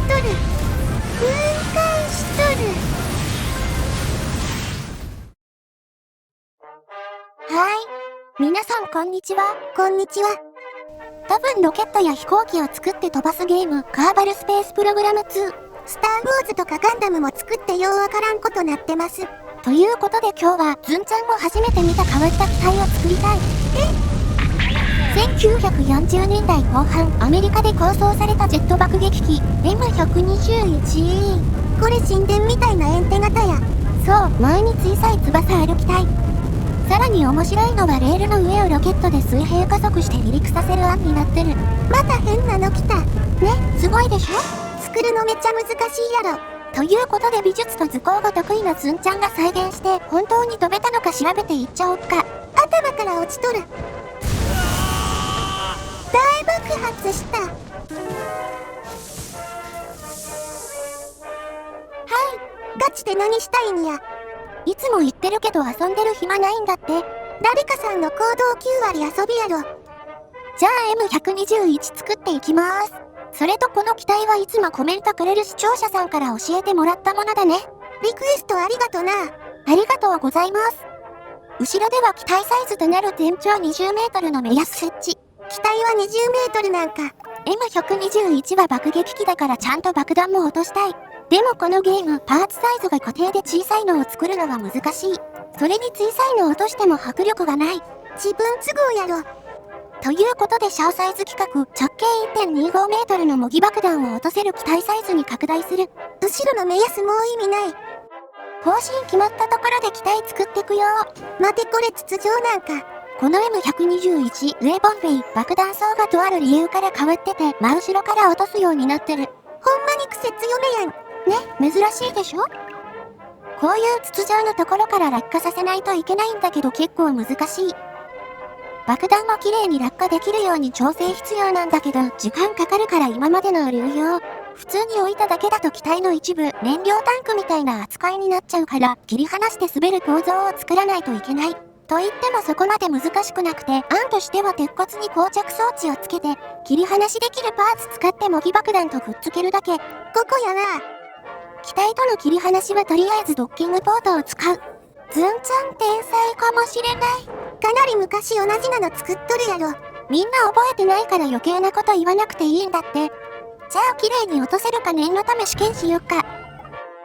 とる。分解しとる。はい。皆さんこんにちは。こんにちは。多分ロケットや飛行機を作って飛ばすゲーム、カーバルスペースプログラム2。スター・ウォーズとかガンダムも作ってようわからんことなってます。ということで今日はズンちゃんも初めて見た変わった機体を作りたい。1940年代後半、アメリカで構想されたジェット爆撃機 M121。これ神殿みたいなエンテ型や。そう、前に小さい翼ある機体。さらに面白いのはレールの上をロケットで水平加速して離陸させる案になってる。また変なの来た。ね、すごいでしょ？作るのめっちゃ難しいやろ。ということで美術と図工が得意なズンちゃんが再現して本当に飛べたのか調べていっちゃおっか。頭から落ちとる。大爆発した。はい、ガチで何したいんや。いつも言ってるけど遊んでる暇ないんだって。誰かさんの行動9割遊びやろ。じゃあ M121 作っていきます。それとこの機体はいつもコメントくれる視聴者さんから教えてもらったものだね。リクエストありがとな。ありがとうございます。後ろでは機体サイズとなる全長20メートルの目安設置。機体は20メートルなんか。M121 は爆撃機だからちゃんと爆弾も落としたい。でもこのゲーム、パーツサイズが固定で小さいのを作るのが難しい。それに小さいのを落としても迫力がない。自分都合やろ。ということで小サイズ規格、直径 1.25 メートルの模擬爆弾を落とせる機体サイズに拡大する。後ろの目安もう意味ない。方針決まったところで機体作ってくよ。待てこれ筒状なんか。この M121 ウェボンフェイ爆弾層がとある理由から変わってて真後ろから落とすようになってる。ほんまに癖強めやん。ね、珍しいでしょ？こういう筒状のところから落下させないといけないんだけど結構難しい。爆弾も綺麗に落下できるように調整必要なんだけど時間かかるから今までの流用。普通に置いただけだと機体の一部燃料タンクみたいな扱いになっちゃうから切り離して滑る構造を作らないといけない。と言ってもそこまで難しくなくて案としては鉄骨に膠着装置をつけて切り離しできるパーツ使って模擬爆弾とくっつけるだけ。ここやな。機体との切り離しはとりあえずドッキングポートを使う。ズンちゃん天才かもしれない。かなり昔同じなの作っとるやろ。みんな覚えてないから余計なこと言わなくていいんだって。じゃあ綺麗に落とせるか念のため試験しよっか。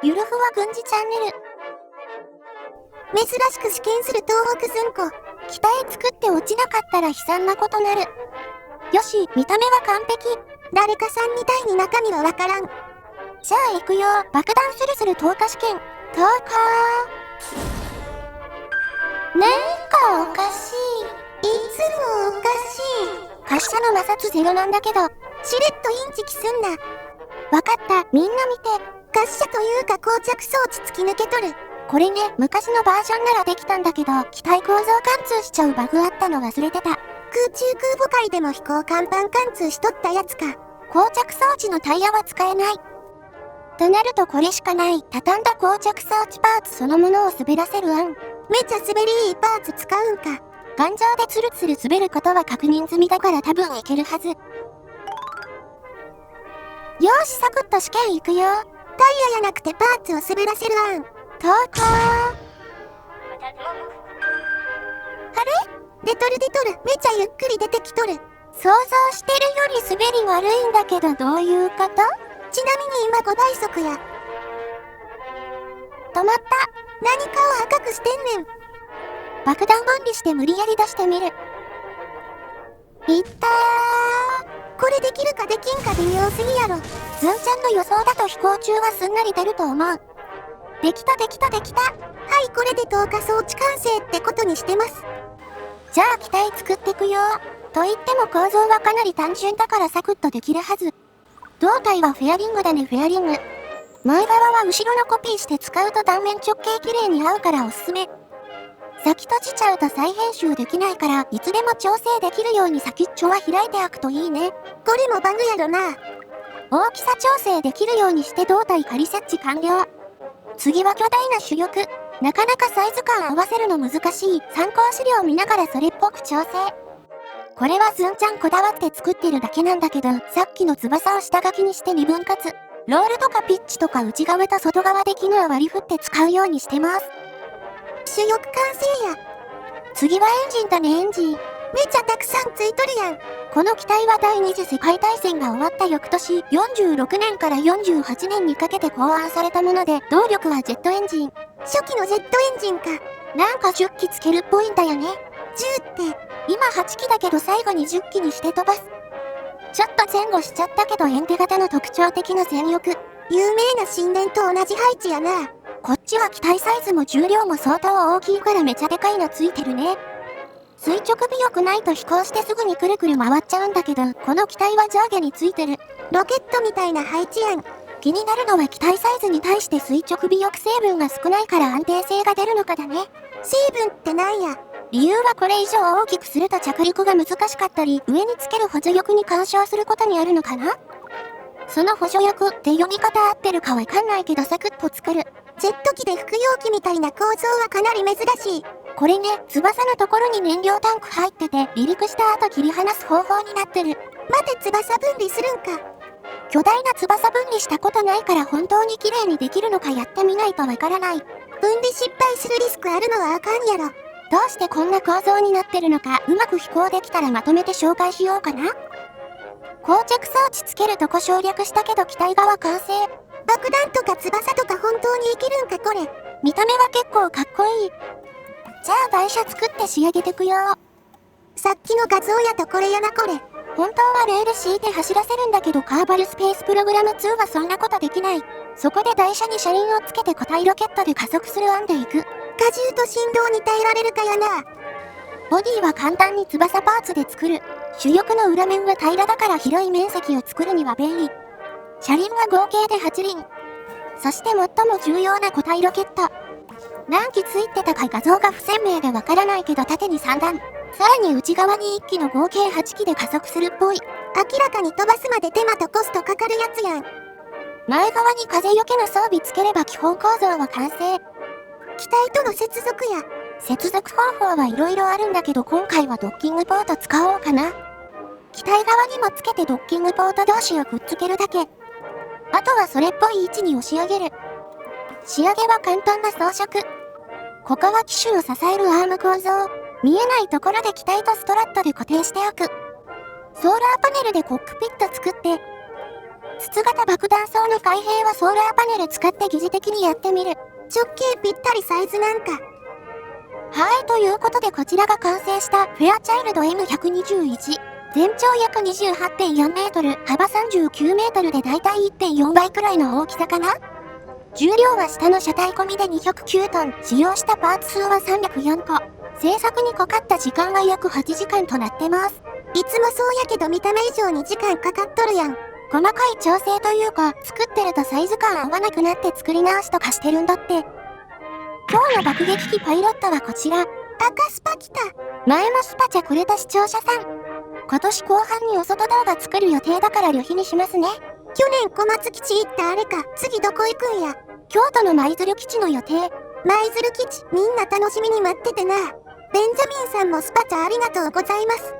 ゆるふわ軍事チャンネル。珍しく試験する東北ずんこ。機体作って落ちなかったら悲惨なことなる。よし、見た目は完璧。誰かさんみたいに中身はわからん。じゃあ行くよ。爆弾スルスル投下試験。投下。なんかおかしい。いつもおかしい。発射の摩擦ゼロなんだけど。しれっとインチキすんな。わかった。みんな見て。滑車というか膠着装置突き抜けとる。これね、昔のバージョンならできたんだけど、機体構造貫通しちゃうバグあったの忘れてた。空中空母界でも飛行甲板貫通しとったやつか。膠着装置のタイヤは使えない。となるとこれしかない。畳んだ膠着装置パーツそのものを滑らせる案。めちゃ滑りいいパーツ使うんか。頑丈でツルツル滑ることは確認済みだから多分いけるはず。よーし、サクッと試験いくよ。タイヤやなくてパーツを滑らせる案。投稿。あれ？出とる。めちゃゆっくり出てきとる。想像してるより滑り悪いんだけどどういうこと？ちなみに今5倍速や。止まった。何かを赤くしてんねん。爆弾分離して無理やり出してみる。いったー。これできるかできんか微妙すぎやろ。ズンちゃんの予想だと飛行中はすんなり出ると思う。できた。はい、これで投下装置完成ってことにしてます。じゃあ機体作ってくよ。と言っても構造はかなり単純だからサクッとできるはず。胴体はフェアリングだね、フェアリング。前側は後ろのコピーして使うと断面直径綺麗に合うからおすすめ。先閉じちゃうと再編集できないからいつでも調整できるように先っちょは開いて開くといいね。これもバグやろな。大きさ調整できるようにして胴体仮設置完了。次は巨大な主翼。なかなかサイズ感合わせるの難しい。参考資料見ながらそれっぽく調整。これはズンちゃんこだわって作ってるだけなんだけど、さっきの翼を下書きにして2分割。ロールとかピッチとか内側と外側で機能割り振って使うようにしてます。主翼完成や。次はエンジンだね、エンジン。めちゃたくさんついとるやん。この機体は第二次世界大戦が終わった翌年、46年から48年にかけて考案されたもので、動力はジェットエンジン。初期のジェットエンジンか。なんか10機つけるっぽいんだよね。10って、今8機だけど最後に10機にして飛ばす。ちょっと前後しちゃったけどエンテ型の特徴的な全翼。有名な神殿と同じ配置やな。こっちは機体サイズも重量も相当大きいからめちゃでかいのついてるね。垂直尾翼ないと飛行してすぐにくるくる回っちゃうんだけど、この機体は上下についてる。ロケットみたいな配置やん。気になるのは機体サイズに対して垂直尾翼成分が少ないから安定性が出るのかだね。成分ってなんや？理由はこれ以上大きくすると着陸が難しかったり、上につける補助翼に干渉することにあるのかな？その補助翼って読み方合ってるかわかんないけどサクッと作る。ジェット機で服用機みたいな構造はかなり珍しい。これね、翼のところに燃料タンク入ってて、離陸した後切り離す方法になってる。待て、翼分離するんか。巨大な翼分離したことないから本当に綺麗にできるのかやってみないとわからない。分離失敗するリスクあるのはあかんやろ。どうしてこんな構造になってるのか、うまく飛行できたらまとめて紹介しようかな。膠着装置つけるとこ省略したけど機体側完成。爆弾とか翼とか本当にいけるんかこれ。見た目は結構かっこいい。じゃあ台車作って仕上げてくよ。さっきの画像やとこれやなこれ。本当はレール敷いて走らせるんだけどカーバルスペースプログラム2はそんなことできない。そこで台車に車輪をつけて固体ロケットで加速する案でいく。荷重と振動に耐えられるかやな。ボディは簡単に翼パーツで作る。主翼の裏面は平らだから広い面積を作るには便利。車輪は合計で8輪。そして最も重要な固体ロケット。何機ついてたか画像が不鮮明でわからないけど縦に3段。さらに内側に1機の合計8機で加速するっぽい。明らかに飛ばすまで手間とコストかかるやつやん。前側に風よけの装備つければ基本構造は完成。機体との接続や。接続方法はいろいろあるんだけど今回はドッキングポート使おうかな。機体側にもつけてドッキングポート同士をくっつけるだけ。あとはそれっぽい位置に押し上げる。仕上げは簡単な装飾。ここは機首を支えるアーム構造。見えないところで機体とストラットで固定しておく。ソーラーパネルでコックピット作って。筒型爆弾装の開閉はソーラーパネル使って疑似的にやってみる。直径ぴったりサイズなんか。はい、ということでこちらが完成したフェアチャイルド M121。全長約 28.4 メートル、幅39メートルでだいたい 1.4 倍くらいの大きさかな。重量は下の車体込みで209トン、使用したパーツ数は304個。製作にかかった時間は約8時間となってます。いつもそうやけど見た目以上に時間かかっとるやん。細かい調整というか、作ってるとサイズ感合わなくなって作り直しとかしてるんだって。今日の爆撃機パイロットはこちら。赤スパ来た。前もスパチャくれた視聴者さん。今年後半にお外動画作る予定だから旅費にしますね。去年小松基地行ったあれか。次どこ行くんや。京都の舞鶴基地の予定。舞鶴基地、みんな楽しみに待っててな。ベンジャミンさんもスパチャありがとうございます。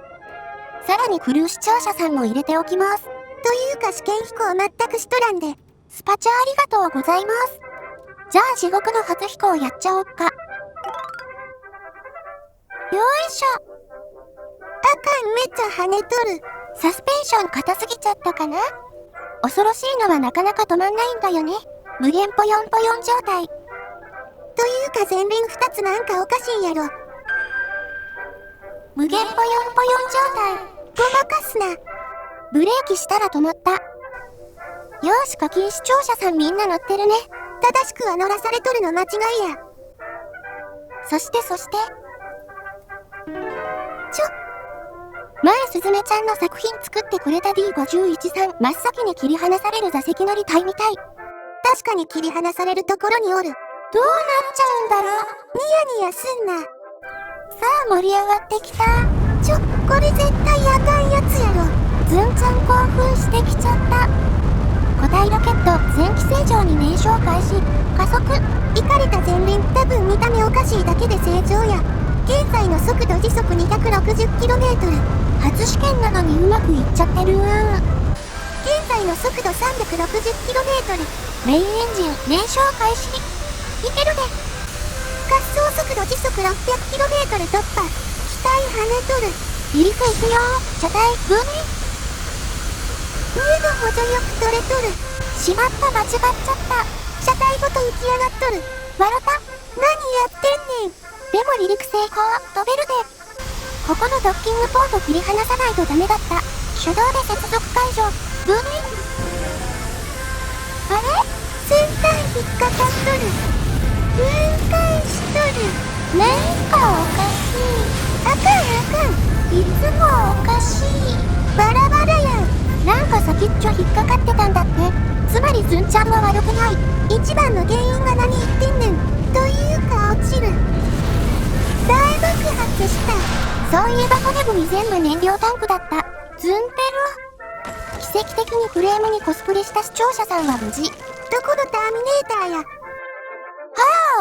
さらにクルー視聴者さんも入れておきます。というか試験飛行全くしとらんで。スパチャありがとうございます。じゃあ地獄の初飛行やっちゃおっか。よいしょ。あかん、めっちゃ跳ねとる。サスペンション硬すぎちゃったかな。恐ろしいのはなかなか止まんないんだよね。無限ぽよんぽよん状態。というか前輪2つなんかおかしいやろ。無限ぽよんぽよん状態。ごまかすな。ブレーキしたら止まった。よーし課金視聴者さんみんな乗ってるね。正しくは乗らされとるの間違いや。そして前すずめちゃんの作品作ってくれた D51 さん、真っ先に切り離される座席乗り隊みたい。確かに切り離されるところにおる。どうなっちゃうんだろう。ニヤニヤすんな。さあ盛り上がってきた。これ絶対あかんやつやろ。ずんちゃん興奮してきちゃった。固体ロケット前期正常に燃焼開始。加速。イカれた前輪多分見た目おかしいだけで正常や。現在の速度時速 260km。初試験なのにうまくいっちゃってる。現在の速度 360km。メインエンジン燃焼開始。いけるで。滑走速度時速 600km 突破。機体跳ねとる。離陸行くよ。車体分離。上の補助よく取れとる。しまった、間違っちゃった。車体ごと浮き上がっとる。笑った。何やってんねん。でも離陸成功。飛べるで。ここのドッキングポート切り離さないとダメだった。手動で接続解除。分離。あれ？先端引っかかっとる。分解しとる。なんかおかしい。あかんあかん。いつもおかしい。バラバラやん。なんか先っちょ引っかかってたんだって。つまりズンちゃんは悪くない。一番の原因が何言ってんねん。というか落ちる。大爆発した。そういえば骨組み全部燃料タンクだった。ズンペロ。奇跡的にフレームにコスプレした視聴者さんは無事。どこのターミネーターや。は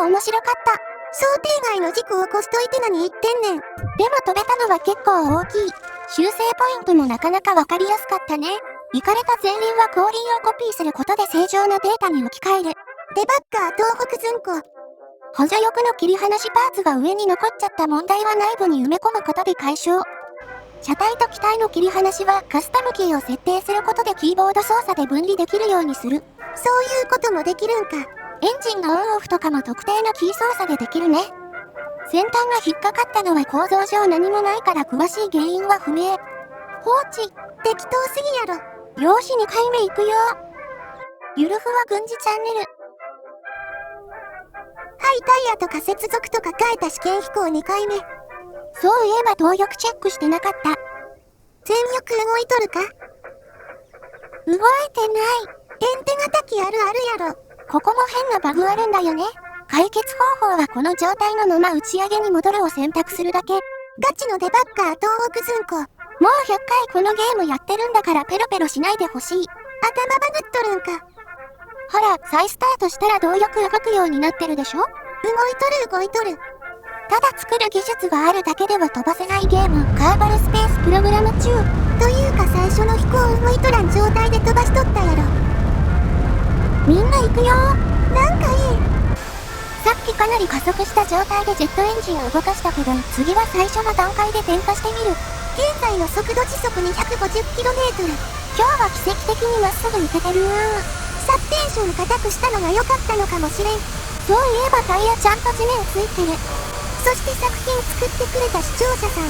あ、面白かった。想定外の事故を起こしといて何言ってんねん。でも飛べたのは結構大きい。修正ポイントもなかなかわかりやすかったね。イカれた前輪は後輪をコピーすることで正常なデータに置き換える。デバッカー東北ずんこ。補助翼の切り離しパーツが上に残っちゃった問題は内部に埋め込むことで解消。車体と機体の切り離しはカスタムキーを設定することでキーボード操作で分離できるようにする。そういうこともできるんか。エンジンのオンオフとかも特定のキー操作でできるね。先端が引っかかったのは構造上何もないから詳しい原因は不明。放置。適当すぎやろ。よーし2回目いくよ。ゆるふわ軍事チャンネル。はい、タイヤとか接続とか変えた試験飛行2回目。そういえば動力チェックしてなかった。全力動いとるか？動いてない。エンテが滝あるあるやろ。ここも変なバグあるんだよね。解決方法はこの状態のまま打ち上げに戻るを選択するだけ。ガチのデバッカー東北ずんこ。もう100回このゲームやってるんだからペロペロしないでほしい。頭バグっとるんか。ほら、再スタートしたら動力動くようになってるでしょ？動いとる動いとる。ただ作る技術があるだけでは飛ばせないゲーム、カーバルスペースプログラム中。というか最初の飛行動いとらん状態で飛ばしとったやろ。みんな行くよ。なんかいい。さっきかなり加速した状態でジェットエンジンを動かしたけど、次は最初の段階で点火してみる。現在の速度時速 250km。今日は奇跡的にまっすぐ行けてる。サスペンション固くしたのが良かったのかもしれん。そういえばタイヤちゃんと地面ついてる。そして作品作ってくれた視聴者さん。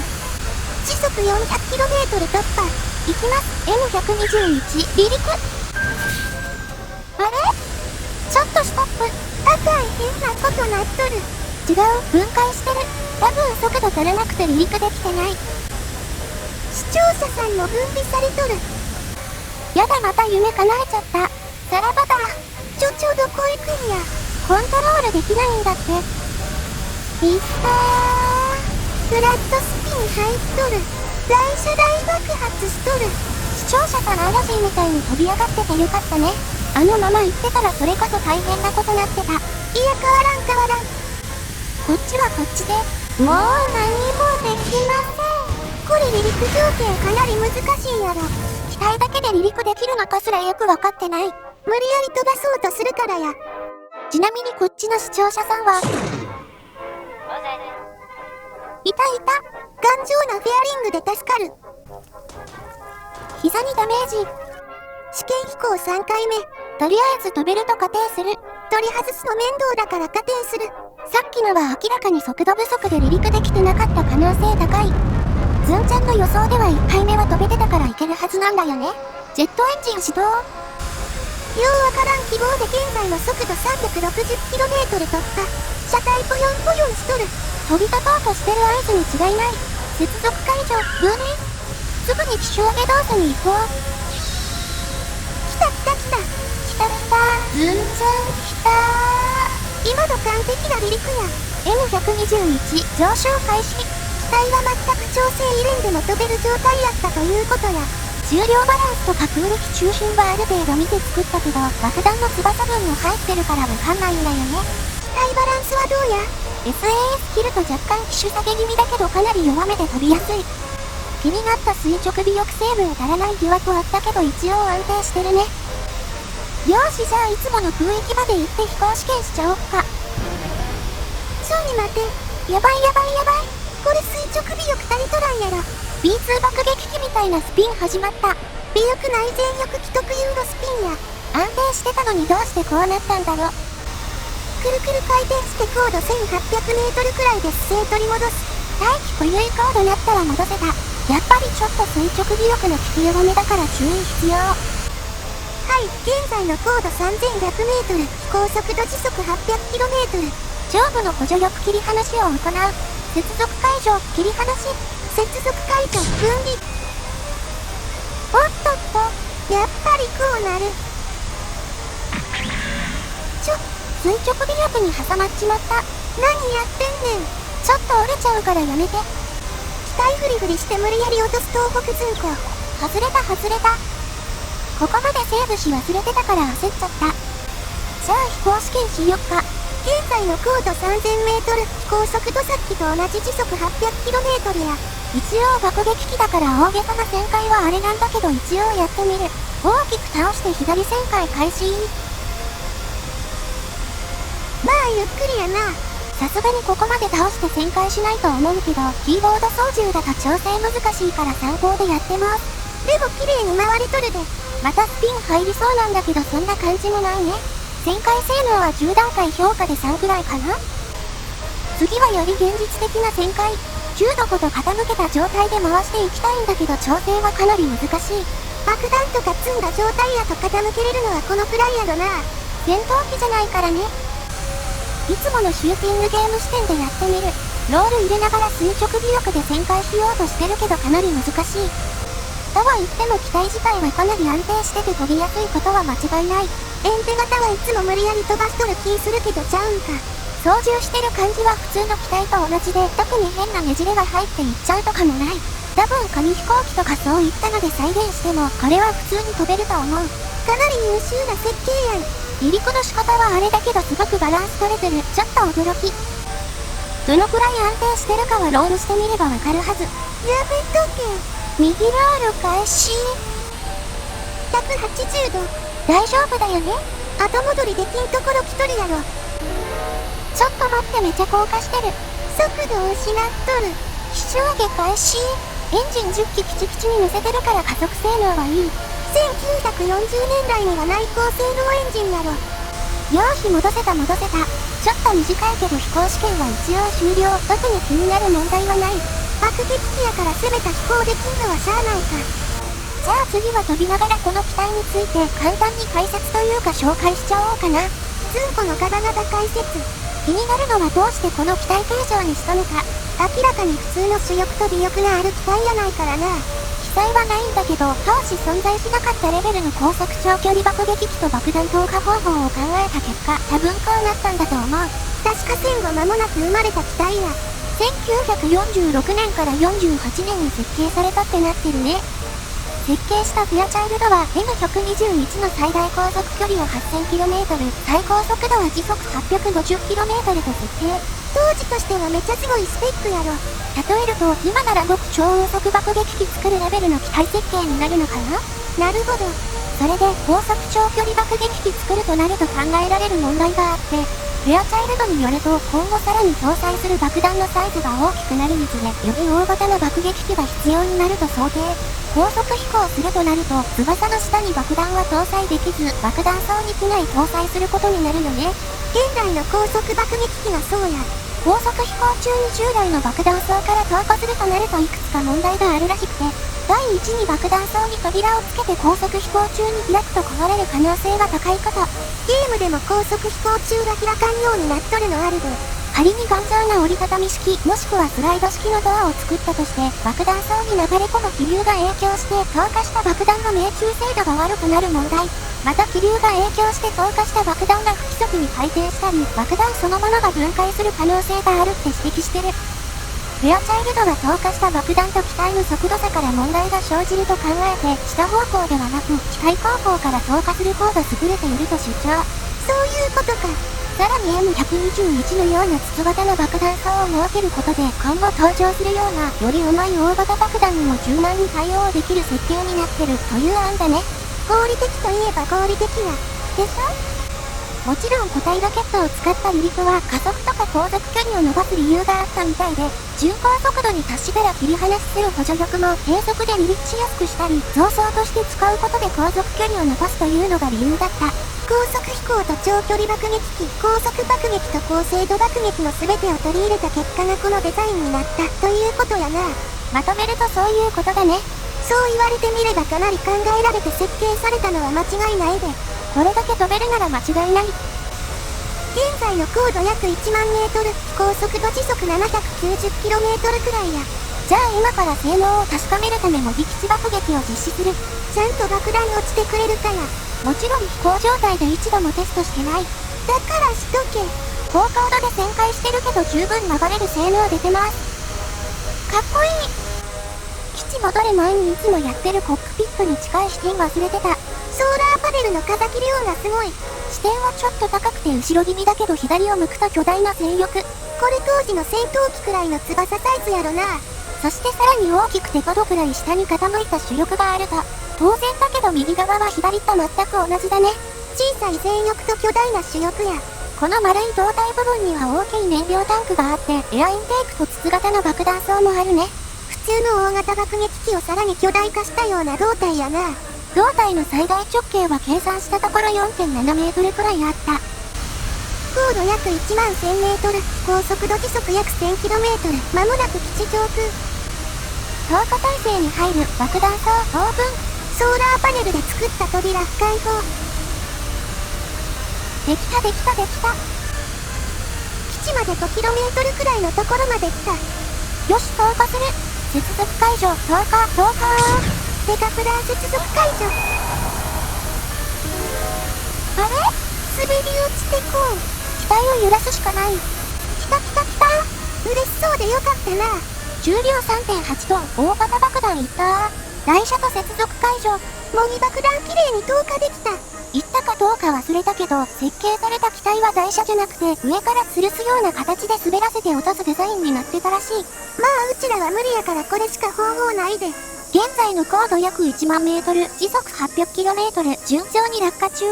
時速 400km 突破。いきます。M121 離陸。あれ？ちょっとストップ。あかん、変なことなっとる。違う、分解してる。多分速度足らなくて離陸できてない。視聴者さんも分離されとる。やだ、また夢叶えちゃった。さらばだ。どこ行くんや。コントロールできないんだって。いったー。フラットスピン入っとる。大車大爆発しとる。視聴者さんアラジンみたいに飛び上がっててよかったね。あのまま行ってたらそれこそ大変なことなってた。いや、変わらん。こっちはこっちで。もう何もできません。これ離陸条件かなり難しいやろ。機体だけで離陸できるのかすらよくわかってない。無理やり飛ばそうとするからや。ちなみにこっちの視聴者さんは、いた。頑丈なフェアリングで助かる。膝にダメージ。試験飛行3回目。とりあえず飛べると仮定する。取り外すの面倒だから仮定する。さっきのは明らかに速度不足で離陸できてなかった可能性高い。ズンちゃんの予想では1回目は飛べてたからいけるはずなんだよね。ジェットエンジン始動。ようわからん希望で現在の速度 360km 突破。車体ポヨンポヨンしとる。飛び立とうとしてる合図に違いない。接続解除。分離。すぐに機種上げ動作に移行。来た。ズンちゃん来た。今の完璧な離陸や。M121 上昇開始。機体は全く調整入れんでも飛べる状態やったということや。重量バランスとか空力中心はある程度見て作ったけど、爆弾の翼分も入ってるからわかんないんだよね。機体バランスはどうや？ SAS 切ると若干機種下げ気味だけどかなり弱めで飛びやすい。気になった垂直尾翼成分足らない疑惑あったけど一応安定してるね。よし、じゃあいつもの空域まで行って飛行試験しちゃおっか。ちょい待て。やばい。これ垂直尾翼足りとらんやろ。B2 爆撃機みたいなスピン始まった。尾翼内前翼機特有のスピンや。安定してたのにどうしてこうなったんだろ。くるくる回転して高度1800メートルくらいで姿勢取り戻す。大気固有高度なったら戻せた。やっぱりちょっと垂直尾翼の利き弱めだから注意必要。はい、現在の高度3100メートル、飛行速度時速800キロメートル。上部の補助翼切り離しを行う。接続解除、切り離し。接続解除、分離。おっとっと、やっぱりこうなる。垂直尾翼に挟まっちまった。何やってんねん。ちょっと折れちゃうからやめて。機体フリフリして無理やり落とす東北通行。外れた。ここまでセーブし忘れてたから焦っちゃった。じゃあ飛行試験しよっか。現在の高度3000メートル、飛行速度さっきと同じ時速800キロメートルや。一応爆撃機だから大げさな旋回はあれなんだけど一応やってみる。大きく倒して左旋回開始。まあゆっくりやな。さすがにここまで倒して旋回しないと思うけど、キーボード操縦だと調整難しいから参考でやってます。でも綺麗に回れとるで。またスピン入りそうなんだけどそんな感じもないね。旋回性能は10段階評価で3くらいかな。次はより現実的な旋回。10度ほど傾けた状態で回していきたいんだけど調整はかなり難しい。爆弾とか積んだ状態やと傾けれるのはこのくらいやろな。戦闘機じゃないからね。いつものシューティングゲーム視点でやってみる。ロール入れながら垂直尾翼で旋回しようとしてるけどかなり難しい。とは言っても機体自体はかなり安定してて飛びやすいことは間違いない。エンテ型はいつも無理やり飛ばしとる気するけどちゃうんか。操縦してる感じは普通の機体と同じで特に変なねじれが入っていっちゃうとかもない。多分紙飛行機とかそういったので再現してもこれは普通に飛べると思う。かなり優秀な設計やん。離陸の仕方はあれだけどすごくバランス取れてる。ちょっと驚き。どのくらい安定してるかはロールしてみればわかるはず。やめとけ。右ロール開始。180度。大丈夫だよね。後戻りできんところ来とるやろ。ちょっと待って、めちゃ高架してる。速度を失っとる。飛翔上げ開始。エンジン10機ピチピチに乗せてるから加速性能はいい。1940年代にはない高性能エンジンやろ。よーし、戻せた。ちょっと短いけど飛行試験は一応終了。特に気になる問題はない。爆撃機やから攻めた飛行できんのはしゃあないか。じゃあ次は飛びながらこの機体について簡単に解説というか紹介しちゃおうかな。通庫のガバガバ解説。気になるのはどうしてこの機体形状にしたのか。明らかに普通の主翼と尾翼がある機体やないからな。記載はないんだけど、当時存在しなかったレベルの高速長距離爆撃機と爆弾投下方法を考えた結果、多分こうなったんだと思う。確か戦後間もなく生まれた機体や。1946年から48年に設計されたってなってるね。設計したフェアチャイルドは M121 の最大航続距離を 8000km、最高速度は時速 850km と設定。当時としてはめちゃすごいスペックやろ。例えると、今なら極超音速爆撃機作るレベルの機体設計になるのかな。なるほど。それで、高速長距離爆撃機作るとなると考えられる問題があって、フェアチャイルドによると、今後さらに搭載する爆弾のサイズが大きくなるにつれ、より大型の爆撃機が必要になると想定。高速飛行するとなると、翼の下に爆弾は搭載できず、爆弾層に機内搭載することになるよね。現代の高速爆撃機がそうや。高速飛行中に従来の爆弾層から投下するとなるといくつか問題があるらしくて、第一に爆弾層に扉をつけて高速飛行中に開くと壊れる可能性が高いこと。ゲームでも高速飛行中が開かんようになっとるのあるで。仮に頑丈な折りたたみ式もしくはスライド式のドアを作ったとして爆弾層に流れ込む気流が影響して投下した爆弾の命中精度が悪くなる問題。また気流が影響して投下した爆弾が不規則に回転したり爆弾そのものが分解する可能性があるって指摘してる。フェアチャイルドが投下した爆弾と機体の速度差から問題が生じると考えて下方向ではなく機体後方から投下する方が優れていると主張。そういうことか。さらに M121 のような筒型の爆弾層を設けることで今後登場するようなより重い大型爆弾にも柔軟に対応できる設計になってるという案だね。合理的といえば合理的や。でしょ？もちろん固体ロケットを使った離陸は加速とか航続距離を伸ばす理由があったみたいで、巡航速度に達したら切り離しする補助力も低速で離陸しやすくしたり、増装として使うことで航続距離を伸ばすというのが理由だった。高速飛行と長距離爆撃機、高速爆撃と高精度爆撃の全てを取り入れた結果がこのデザインになったということやな。まとめるとそういうことだね。そう言われてみればかなり考えられて設計されたのは間違いないで。これだけ飛べるなら間違いない。現在の高度約1万メートル、高速度時速 790km くらいや。じゃあ今から性能を確かめるため模擬基地爆撃を実施する。ちゃんと爆弾落ちてくれるかや。もちろん飛行状態で一度もテストしてない。だからしとけ。高高度で旋回してるけど十分流れる性能出てます。かっこいい。基地戻る前にいつもやってるコックピットに近い視点忘れてた。ソーラーパネルの風切り量がすごい。視点はちょっと高くて後ろ気味だけど左を向くと巨大な勢力。これ当時の戦闘機くらいの翼サイズやろな。そしてさらに大きくて5度くらい下に傾いた主力があるが、当然だけど右側は左と全く同じだね。小さい勢力と巨大な主力や。この丸い胴体部分には大きい燃料タンクがあって、エアインテークと筒型の爆弾層もあるね。普通の大型爆撃機をさらに巨大化したような胴体やな。胴体の最大直径は計算したところ 4.7 メートルくらいあった。高度約1万1000メートル、高速度時速約 1000km、間もなく基地上空。投下態勢に入る爆弾層オープン。ソーラーパネルで作った扉開放。できたできたできた。基地まで 5km くらいのところまで来た。よし投下する。接続解除。投下デカプラー接続解除。あれ？滑り落ちてこう。機体を揺らすしかない。来た来た来た。嬉しそうでよかったな。重量 3.8 トン大型爆弾いった台車と接続解除。模擬爆弾きれいに投下できた。言ったかどうか忘れたけど、設計された機体は台車じゃなくて上から吊るすような形で滑らせて落とすデザインになってたらしい。まあうちらは無理やからこれしか方法ないで。現在の高度約1万メートル、時速 800km、順調に落下中。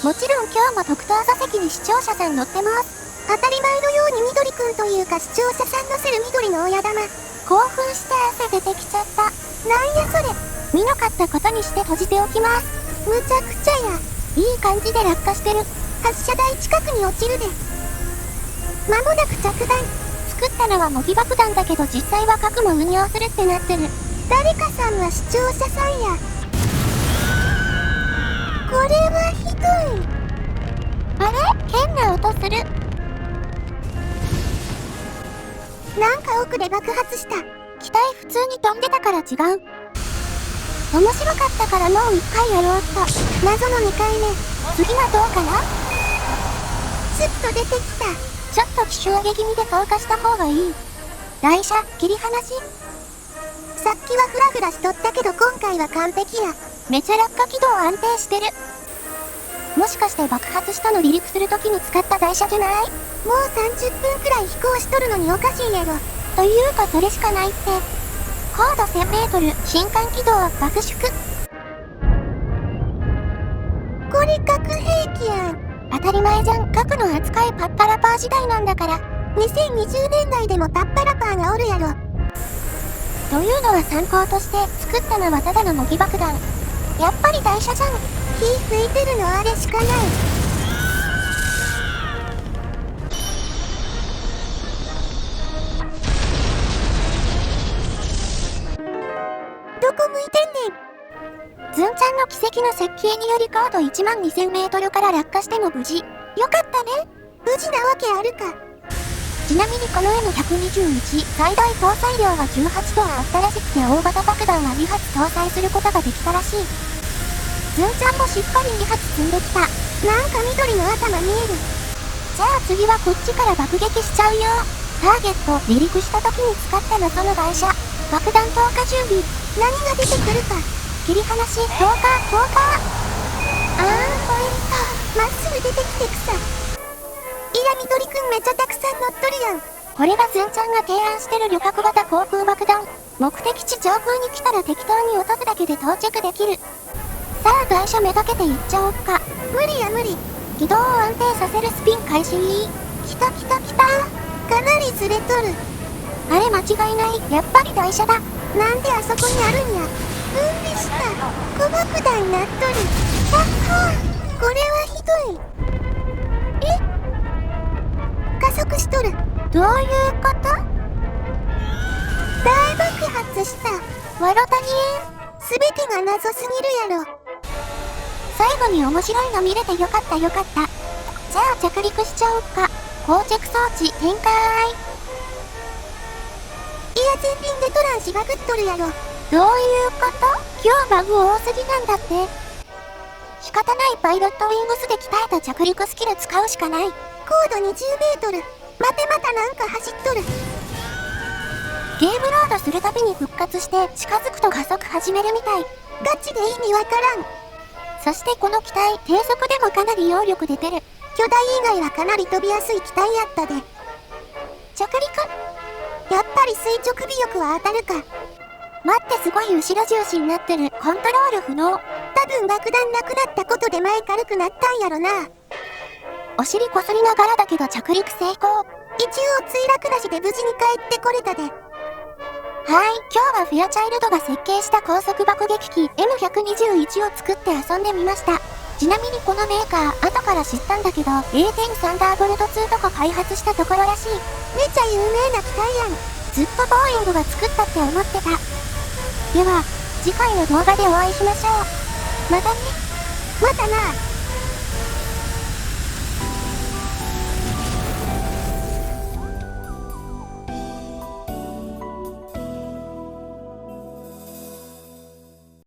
もちろん今日も特等座席に視聴者さん乗ってます。当たり前のように緑くんというか視聴者さん乗せる緑の親玉。興奮して汗出てきちゃった。なんやそれ。見なかったことにして閉じておきます。むちゃくちゃや。いい感じで落下してる。発射台近くに落ちるで。間もなく着弾。作ったのは模擬爆弾だけど実際は核も運用するってなってる。誰かさんは視聴者さんや。これはひどい。あれ？変な音する。なんか奥で爆発した。機体普通に飛んでたから違う。面白かったからもう一回やろうっと。謎の2回目。次はどうかな？スッと出てきた。ちょっと奇襲上げ気味で投下した方がいい。台車、切り離し。さっきはフラフラしとったけど今回は完璧や。めちゃ落下軌道安定してる。もしかして爆発したの離陸するときに使った台車じゃない？もう30分くらい飛行しとるのにおかしいやろ。というかそれしかないって。高度 1000m、新艦軌道、爆縮。これ核兵器やん。当たり前じゃん。核の扱いパッパラパー時代なんだから。2020年代でもパッパラパーがおるやろ。というのは参考として作ったのはただの模擬爆弾。やっぱり台車じゃん。火吹いてるのあれしかない。どこ向いてんねん。ズンちゃんの奇跡の設計により高度1万2000メートルから落下しても無事。よかったね。無事なわけあるか。ちなみにこの M121 最大搭載量は18トンあったらしくて大型爆弾は2発搭載することができたらしい。ズンちゃんもしっかり2発積んできた。なんか緑の頭見える。じゃあ次はこっちから爆撃しちゃうよ。ターゲット、離陸した時に使った謎の台車。爆弾投下準備。何が出てくるか。切り離し、投下。あー、ポイント。まっすぐ出てきて草。緑くんめっちゃたくさん乗っとるやん。これがズンちゃんが提案してる旅客型航空爆弾。目的地上空に来たら適当に落とすだけで到着できる。さあ台車めがけて行っちゃおっか。無理や無理。軌道を安定させるスピン開始。来た来た来た。かなりずれとる。あれ間違いない。やっぱり台車だ。なんであそこにあるんや。分離した。小爆弾になっとる。これはひどい。加速しとる。どういうこと？大爆発した。わろたにすべてが謎すぎるやろ。最後に面白いの見れてよかったよかった。じゃあ着陸しちゃおうか。膠着装置展開。いや全品でトランしまくっとるやろ。どういうこと？今日バグ多すぎなんだって。仕方ないパイロットウィングスで鍛えた着陸スキル使うしかない。高度20メートル。待てまたなんか走っとる。ゲームロードするたびに復活して近づくと加速始めるみたい。ガチで意味わからん。そしてこの機体、低速でもかなり揚力出てる。巨大以外はかなり飛びやすい機体やったで。着陸？やっぱり垂直尾翼は当たるか。待ってすごい後ろ重心になってる。コントロール不能。多分爆弾なくなったことで前軽くなったんやろな。お尻こすりながらだけど着陸成功。一応墜落なしで無事に帰ってこれたで。はい、今日はフェアチャイルドが設計した高速爆撃機 M121 を作って遊んでみました。ちなみにこのメーカー、後から知ったんだけど、A10 サンダーボルト2とか開発したところらしい。めちゃ有名な機体やん。ずっとボーイングが作ったって思ってた。では、次回の動画でお会いしましょう。またね。またな。